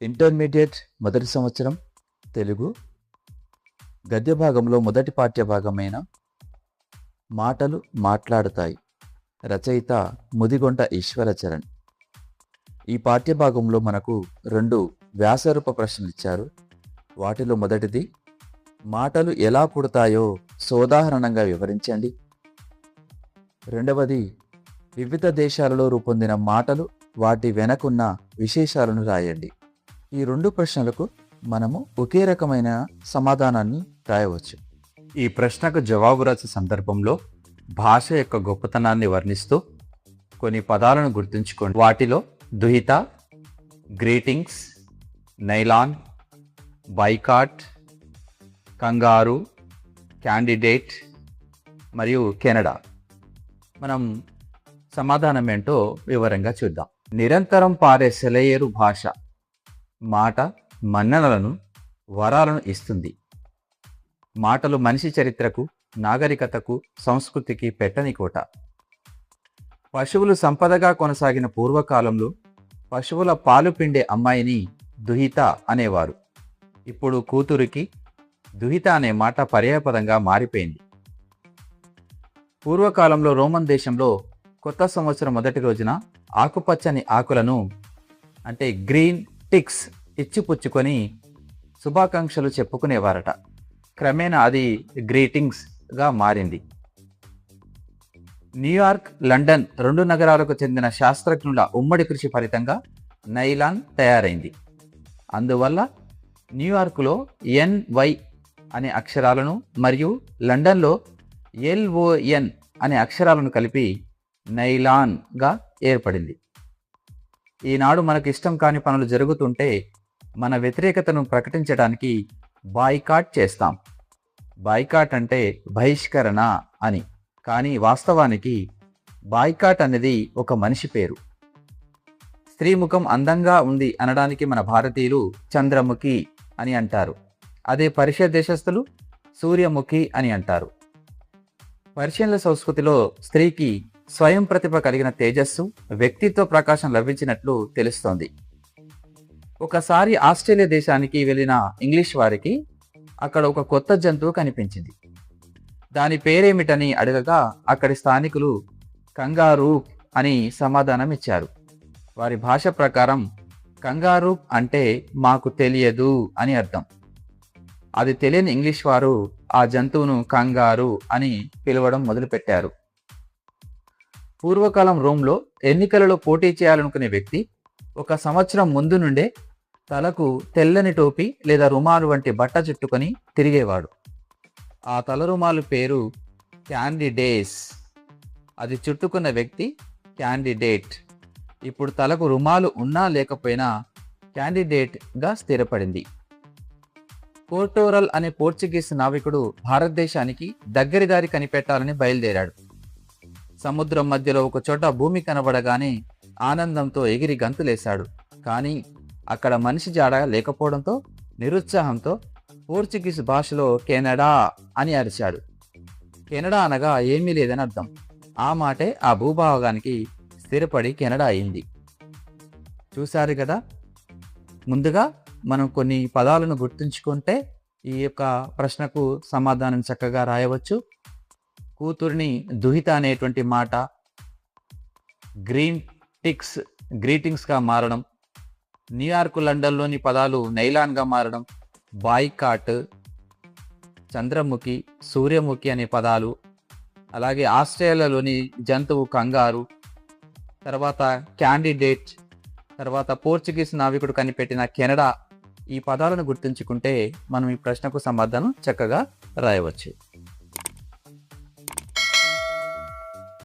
Intermediate మొదటి సంవత్సరం తెలుగు గద్య భాగంలో మొదటి పాఠ్యభాగమైన మాటలు మాట్లాడుతాయి. రచయిత ముదిగొండ ఈశ్వరచరణ్. ఈ పాఠ్యభాగంలో మనకు 2 వ్యాసరూప ప్రశ్నలు ఇచ్చారు. వాటిలో మొదటిది, మాటలు ఎలా పుడతాయో సోదాహరణంగా వివరించండి. రెండవది, వివిధ దేశాలలో రూపొందిన మాటలు, వాటి వెనకున్న విశేషాలను రాయండి. ఈ 2 ప్రశ్నలకు మనము ఒకే రకమైన సమాధానాన్ని రాయవచ్చు. ఈ ప్రశ్నకు జవాబు రాసే సందర్భంలో భాష యొక్క గొప్పతనాన్ని వర్ణిస్తూ కొన్ని పదాలను గుర్తుంచుకోండి. వాటిలో దుహిత, గ్రీటింగ్స్, నైలాన్, బైకాట్, కంగారు, క్యాండిడేట్ మరియు కెనడా. మనం సమాధానం ఏంటో వివరంగా చూద్దాం. నిరంతరం పారే సెలయేరు భాష. మాట మన్ననలను, వరాలను ఇస్తుంది. మాటలు మనిషి చరిత్రకు, నాగరికతకు, సంస్కృతికి పెట్టని కోట. పశువులు సంపదగా కొనసాగిన పూర్వకాలంలో పశువుల పాలు పిండే అమ్మాయిని దుహిత అనేవారు. ఇప్పుడు కూతురికి దుహిత అనే మాట పర్యాయపదంగా మారిపోయింది. పూర్వకాలంలో రోమన్ దేశంలో కొత్త సంవత్సరం మొదటి రోజున ఆకుపచ్చని ఆకులను అంటే గ్రీన్ టిక్స్ ఇచ్చిపుచ్చుకొని శుభాకాంక్షలు చెప్పుకునేవారట. క్రమేణా అది గ్రీటింగ్స్గా మారింది. న్యూయార్క్, లండన్ 2 నగరాలకు చెందిన శాస్త్రజ్ఞుల ఉమ్మడి కృషి ఫలితంగా నైలాన్ తయారైంది. అందువల్ల న్యూయార్క్లో NY అనే అక్షరాలను మరియు లండన్లో LON అనే అక్షరాలను కలిపి నైలాన్గా ఏర్పడింది. ఈనాడు మనకు ఇష్టం కాని పనులు జరుగుతుంటే మన వ్యతిరేకతను ప్రకటించడానికి బాయ్కాట్ చేస్తాం. బాయ్కాట్ అంటే బహిష్కరణ అని. కానీ వాస్తవానికి బాయ్కాట్ అనేది ఒక మనిషి పేరు. స్త్రీ ముఖం అందంగా ఉంది అనడానికి మన భారతీయులు చంద్రముఖి అని అంటారు. అదే పర్షియా దేశస్థులు సూర్యముఖి అని అంటారు. పర్షియన్ల సంస్కృతిలో స్త్రీకి స్వయం ప్రతిభ కలిగిన తేజస్సు, వ్యక్తిత్వ ప్రకాశం లభించినట్లు తెలుస్తోంది. ఒకసారి ఆస్ట్రేలియా దేశానికి వెళ్ళిన ఇంగ్లీష్ వారికి అక్కడ ఒక కొత్త జంతువు కనిపించింది. దాని పేరేమిటని అడగగా అక్కడి స్థానికులు కంగారూ అని సమాధానం ఇచ్చారు. వారి భాష ప్రకారం కంగారూ అంటే మాకు తెలియదు అని అర్థం. అది తెలియని ఇంగ్లీష్ వారు ఆ జంతువును కంగారు అని పిలవడం మొదలుపెట్టారు. పూర్వకాలం రోమ్లో ఎన్నికలలో పోటీ చేయాలనుకునే వ్యక్తి 1 సంవత్సరం ముందు నుండే తలకు తెల్లని టోపీ లేదా రుమాలు వంటి బట్ట చుట్టుకొని తిరిగేవాడు. ఆ తల రుమాలు పేరు క్యాండిడేస్. అది చుట్టుకున్న వ్యక్తి క్యాండిడేట్. ఇప్పుడు తలకు రుమాలు ఉన్నా లేకపోయినా క్యాండిడేట్గా స్థిరపడింది. పోర్టోరల్ అనే పోర్చుగీస్ నావికుడు భారతదేశానికి దగ్గరి దారి కనిపెట్టాలని బయలుదేరాడు. సముద్రం మధ్యలో ఒక చోట భూమి కనబడగానే ఆనందంతో ఎగిరి గంతులేశాడు. కానీ అక్కడ మనిషి జాడ లేకపోవడంతో నిరుత్సాహంతో పోర్చుగీస్ భాషలో కెనడా అని అరిచాడు. కెనడా అనగా ఏమీ లేదని అర్థం. ఆ మాటే ఆ భూభాగానికి స్థిరపడి కెనడా అయింది. చూశారు కదా. ముందుగా మనం కొన్ని పదాలను గుర్తుంచుకుంటే ఈ యొక్క ప్రశ్నకు సమాధానం చక్కగా రాయవచ్చు. కూతురిని దుహిత అనేటువంటి మాట, గ్రీన్ టిక్స్ గ్రీటింగ్స్గా మారడం, న్యూయార్క్, లండన్లోని పదాలు నైలాన్గా మారడం, బాయ్కాట్, చంద్రముఖి, సూర్యముఖి అనే పదాలు, అలాగే ఆస్ట్రేలియాలోని జంతువు కంగారు, తర్వాత క్యాండిడేట్, తర్వాత పోర్చుగీస్ నావికుడు కనిపెట్టిన కెనడా. ఈ పదాలను గుర్తుంచుకుంటే మనం ఈ ప్రశ్నకు సమాధానం చక్కగా రాయవచ్చు.